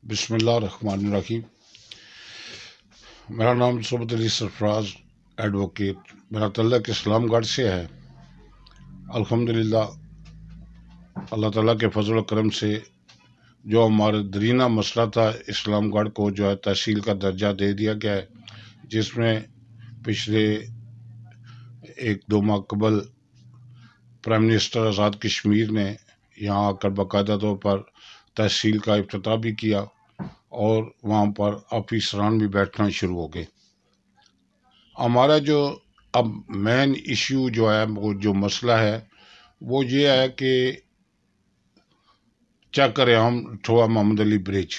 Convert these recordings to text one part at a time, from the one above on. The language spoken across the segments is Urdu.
بسم اللہ الرحمن الرحیم۔ میرا نام صبت علی سرفراز ایڈوکیٹ، میرا تعلق اسلام گڑھ سے ہے۔ الحمدللہ اللہ تعالیٰ کے فضل و کرم سے جو ہمارا درینہ مسئلہ تھا، اسلام گڑھ کو جو ہے تحصیل کا درجہ دے دیا گیا ہے، جس میں پچھلے 1-2 ماہ قبل پرائم منسٹر آزاد کشمیر نے یہاں آ کر باقاعدہ طور پر تحصیل کا افتتاح بھی کیا اور وہاں پر آفیسران بھی بیٹھنا شروع ہو گئے۔ ہمارا جو اب مین ایشو جو ہے، وہ جو مسئلہ ہے وہ یہ ہے کہ چک ریام ٹھوا محمد علی برج،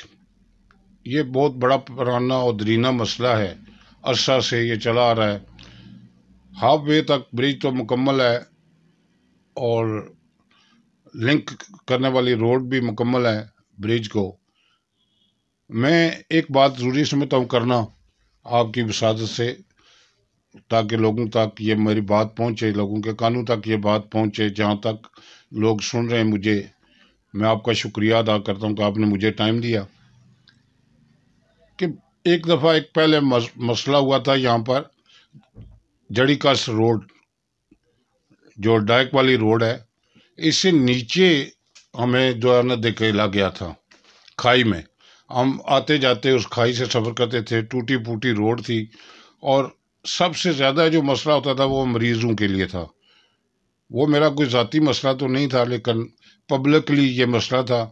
یہ بہت بڑا پرانا اور درینہ مسئلہ ہے، عرصہ سے یہ چلا آ رہا ہے۔ ہاف وے تک برج تو مکمل ہے اور لنک کرنے والی روڈ بھی مکمل ہے برج کو۔ میں ایک بات ضروری سمجھتا ہوں کرنا آپ کی وسادت سے، تاکہ لوگوں تک یہ میری بات پہنچے، لوگوں کے کانوں تک یہ بات پہنچے، جہاں تک لوگ سن رہے ہیں مجھے۔ میں آپ کا شکریہ ادا کرتا ہوں کہ آپ نے مجھے ٹائم دیا۔ کہ ایک دفعہ پہلے مسئلہ ہوا تھا یہاں پر جڑی کس روڈ، جو ڈائک والی روڈ ہے، اس سے نیچے ہمیں جو ہے نا دھکیلا گیا تھا کھائی میں۔ ہم آتے جاتے اس کھائی سے سفر کرتے تھے، ٹوٹی پھوٹی روڈ تھی، اور سب سے زیادہ جو مسئلہ ہوتا تھا وہ مریضوں کے لیے تھا۔ وہ میرا کوئی ذاتی مسئلہ تو نہیں تھا، لیکن پبلکلی یہ مسئلہ تھا،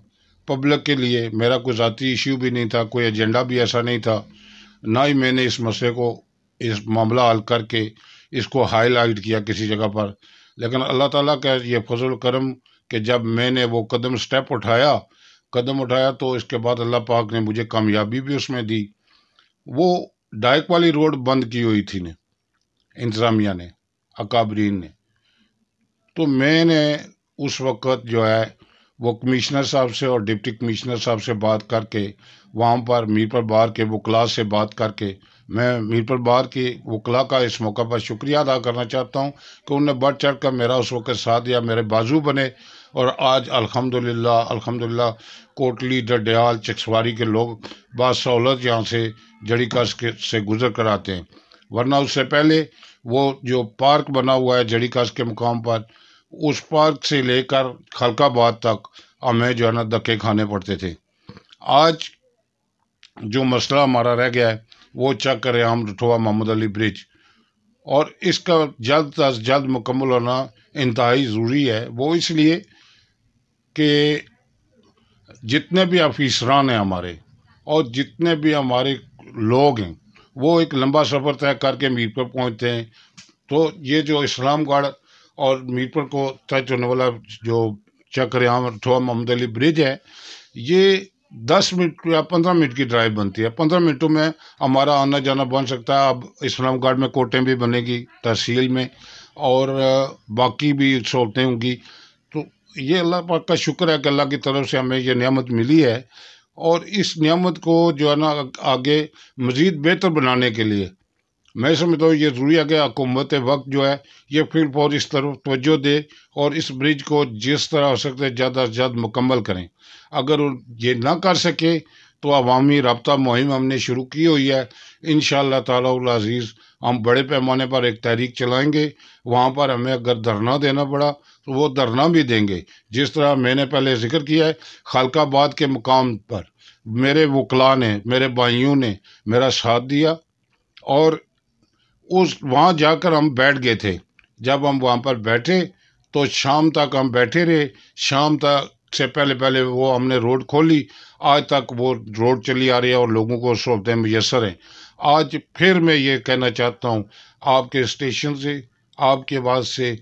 پبلک کے لیے۔ میرا کوئی ذاتی ایشو بھی نہیں تھا، کوئی ایجنڈا بھی ایسا نہیں تھا، نہ ہی میں نے اس مسئلے کو، اس معاملہ حل کر کے اس کو ہائی لائٹ کیا کسی جگہ پر۔ لیکن اللہ تعالیٰ کا یہ فضل و کرم کہ جب میں نے وہ قدم اٹھایا تو اس کے بعد اللہ پاک نے مجھے کامیابی بھی اس میں دی۔ وہ ڈائک والی روڈ بند کی ہوئی تھی انتظامیہ نے، اکابرین نے، تو میں نے اس وقت جو ہے وہ کمشنر صاحب سے اور ڈپٹی کمشنر صاحب سے بات کر کے، وہاں پر میر پر بار کے وکلاء سے بات کر کے، میں میر پر بار کے وکلاء کا اس موقع پر شکریہ ادا کرنا چاہتا ہوں کہ انہوں نے بڑھ چڑھ کر میرا اس وقت ساتھ دیا، میرے بازو بنے، اور آج الحمدللہ کوٹلی، ڈڈیال، چکسواری کے لوگ بسہولت یہاں سے جڑی کس سے گزر کر آتے ہیں۔ ورنہ اس سے پہلے وہ جو پارک بنا ہوا ہے جڑی کس کے مقام پر، اس پارک سے لے کر خلق آباد تک ہمیں جو ہے نا دھکے کھانے پڑتے تھے۔ آج جو مسئلہ ہمارا رہ گیا ہے وہ چک ریام ٹھوا محمد علی برج، اور اس کا جلد از جلد مکمل ہونا انتہائی ضروری ہے۔ وہ اس لیے کہ جتنے بھی افیسران ہیں ہمارے اور جتنے بھی ہمارے لوگ ہیں، وہ ایک لمبا سفر طے کر کے میر پر پہنچتے ہیں۔ تو یہ جو اسلام گڑھ اور میر پر کو ٹچ ہونے والا جو چک ریام ٹھوا محمد علی برج ہے، یہ 10 منٹ یا 15 منٹ کی ڈرائیو بنتی ہے۔ 15 منٹوں میں ہمارا آنا جانا بن سکتا ہے۔ اب اسلام گڑھ میں کوٹیں بھی بنے گی تحصیل میں، اور باقی بھی سہولتیں ہوں گی۔ تو یہ اللہ پاک کا شکر ہے کہ اللہ کی طرف سے ہمیں یہ نعمت ملی ہے، اور اس نعمت کو جو ہے نا آگے مزید بہتر بنانے کے لیے میں سمجھتا ہوں یہ ضروری ہے کہ حکومت وقت جو ہے یہ فی الفور اس طرف توجہ دے اور اس برج کو جس طرح ہو سکتا ہے زیادہ سے زیادہ مکمل کریں۔ اگر یہ نہ کر سکے تو عوامی رابطہ مہم ہم نے شروع کی ہوئی ہے۔ انشاءاللہ تعالی العزیز ہم بڑے پیمانے پر ایک تحریک چلائیں گے۔ وہاں پر ہمیں اگر دھرنا دینا پڑا تو وہ دھرنا بھی دیں گے۔ جس طرح میں نے پہلے ذکر کیا ہے، خالق آباد کے مقام پر میرے وکلاء نے، میرے بھائیوں نے میرا ساتھ دیا، اور وہاں جا کر ہم بیٹھ گئے تھے۔ جب ہم وہاں پر بیٹھے تو شام تک ہم بیٹھے رہے۔ شام تک سے پہلے وہ ہم نے روڈ کھولی، آج تک وہ روڈ چلی آ رہی ہے اور لوگوں کو سہولتیں میسر ہیں۔ آج پھر میں یہ کہنا چاہتا ہوں آپ کے اسٹیشن سے، آپ کے آواز سے،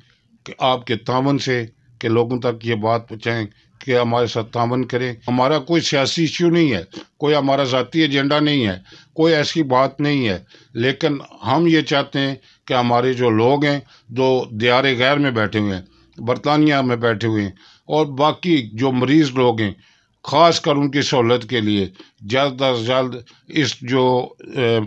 کہ آپ کے تعاون سے، کہ لوگوں تک یہ بات پہنچائیں کہ ہمارے ساتھ تعاون کریں۔ ہمارا کوئی سیاسی ایشو نہیں ہے، کوئی ہمارا ذاتی ایجنڈا نہیں ہے، کوئی ایسی بات نہیں ہے، لیکن ہم یہ چاہتے ہیں کہ ہمارے جو لوگ ہیں جو دیار غیر میں بیٹھے ہوئے ہیں، برطانیہ میں بیٹھے ہوئے ہیں، اور باقی جو مریض لوگ ہیں، خاص کر ان کی سہولت کے لیے جلد از جلد اس جو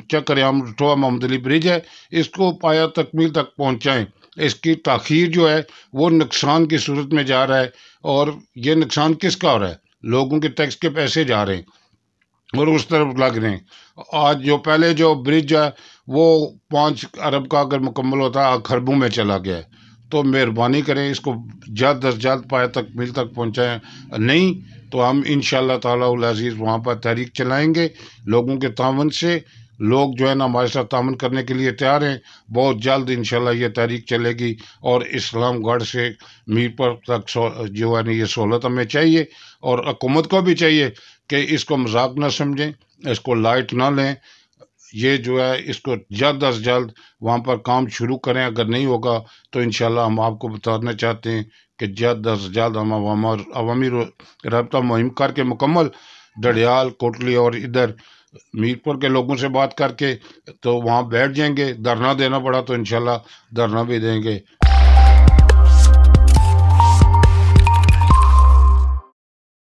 چک ریام ٹھوا محمد علی برج ہے، اس کو پایہ تکمیل تک پہنچائیں۔ اس کی تاخیر جو ہے وہ نقصان کی صورت میں جا رہا ہے، اور یہ نقصان کس کا ہو رہا ہے؟ لوگوں کے ٹیکس کے پیسے جا رہے ہیں۔ اور اس طرف لگ رہے ہیں۔ آج جو پہلے جو برج ہے وہ 5 ارب کا اگر مکمل ہوتا ہے خربوں میں چلا گیا ہے، تو مہربانی کریں اس کو جلد از جلد پائے تک مل تک پہنچائیں، نہیں تو ہم انشاءاللہ تعالی العزیز وہاں پر تحریک چلائیں گے لوگوں کے تعاون سے۔ لوگ جو ہے نا ہمارے ساتھ تعاون کرنے کے لیے تیار ہیں، بہت جلد انشاءاللہ یہ تحریک چلے گی، اور اسلام گڑھ سے میرپور تک جو ہے نا یہ سہولت ہمیں چاہیے، اور حکومت کو بھی چاہیے کہ اس کو مذاق نہ سمجھیں، اس کو لائٹ نہ لیں، یہ جو ہے اس کو جلد از جلد وہاں پر کام شروع کریں۔ اگر نہیں ہوگا تو انشاءاللہ ہم آپ کو بتانا چاہتے ہیں کہ جلد از جلد ہم عوامی رابطہ مہم کر کے مکمل ڈڈیال کوٹلی اور ادھر میرپور کے لوگوں سے بات کر کے تو وہاں بیٹھ جائیں گے۔ دھرنا دینا پڑا تو انشاءاللہ دھرنا بھی دیں گے۔